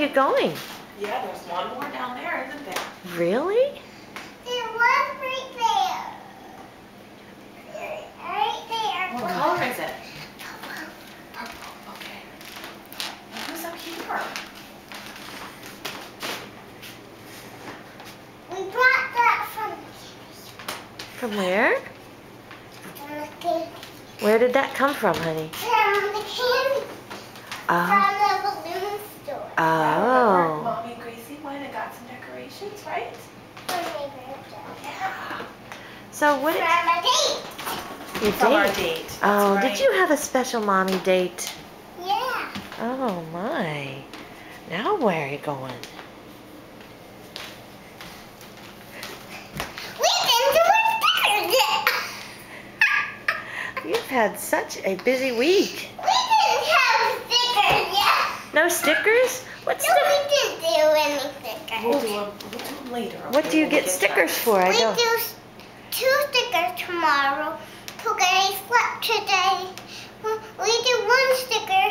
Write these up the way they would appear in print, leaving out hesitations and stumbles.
you going? Yeah, there's one more down there, isn't there? Really? There was right there. Right there. What color is it? Purple. Okay. And who's up here? We brought that From where? from the candy. Where did that come from, honey? From the candy. Oh. From the balloon store. Oh. Mommy and Gracie went and got some decorations, right? Yeah. So what? From a date. Your From our date? date. That's Oh, right. did you have a special mommy date? Yeah. Oh my. Now where are you going? We didn't do our stickers yet. You've had such a busy week. We didn't have stickers yet. No stickers? What No, stickers? we didn't do any stickers. We'll do them later. What okay, do you when we get stickers for? I We don't. do 2 stickers tomorrow. Pugary slept today. We do 1 sticker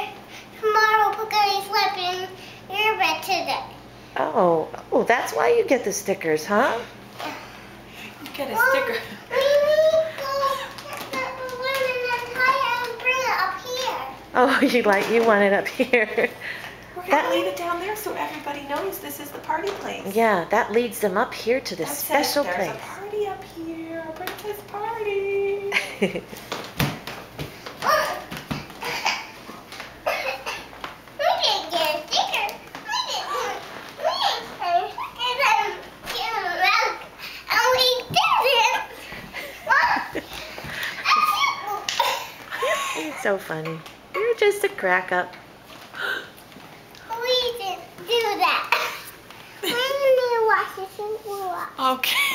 tomorrow. Pugary slept in your bed today. Oh, that's why you get the stickers, huh? You get a Well, sticker. We need to go get that balloon and then tie it and bring it up here. Oh, you want it up here. We're That- gonna leave it down there so everybody knows this is the party place. Yeah, that leads them up here to the That says special there's place. a party up here, a princess party. We didn't get a sticker. We didn't get a sticker and get them around. And we didn't. It's so funny. You're just a crack up. We didn't do that. We need to watch the Super Watch. Okay.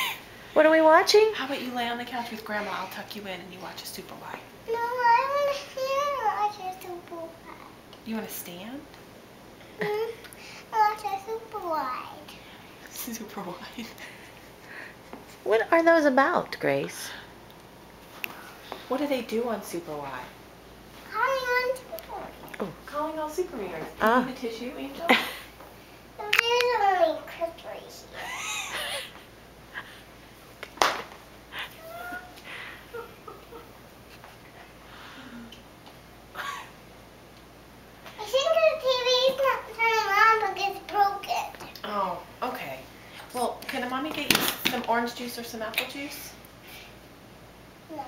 What are we watching? How about you lay on the couch with Grandma? I'll tuck you in and you watch a Super Wide. No, I want to hear watch a Super Watch. You want to stand? Watch a Super Wide. Super Wide. What are those about, Grace? What do they do on Super Wide? Calling on Super Wide. Calling all super readers. Do Ah. you need a tissue, Angel? There's only Chris right here. I think the TV's not turning on because it's broken. Oh, okay. Well, can a mommy get you some orange juice or some apple juice? No.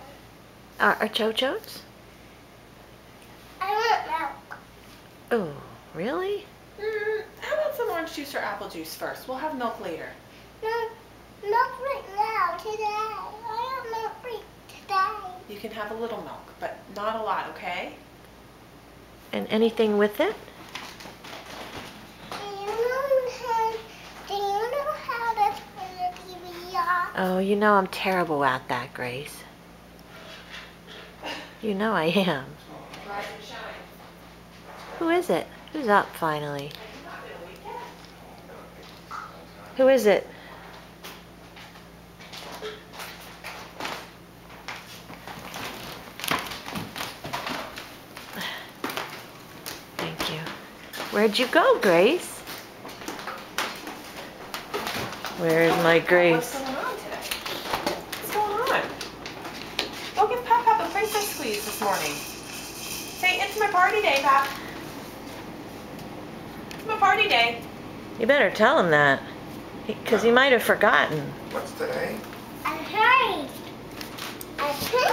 Are Cho-Chos? I want milk. Oh, really? How about some orange juice or apple juice first? We'll have milk later. No, milk right now, today. I want milk right today. You can have a little milk, but not a lot, okay? And anything with it? Do you know how to turn the TV off? Oh, you know I'm terrible at that, Grace. You know I am. Rise and shine. Who is it? Who's up finally? Who is it? Thank you. Where'd you go, Grace? Where's my What's Grace? going on today? What's going on? Go give Pap Pap a princess squeeze this morning. Say, it's my party day, Pap. It's my party day. You better tell him that, because he might have forgotten. What's today? I'm hurrying. I think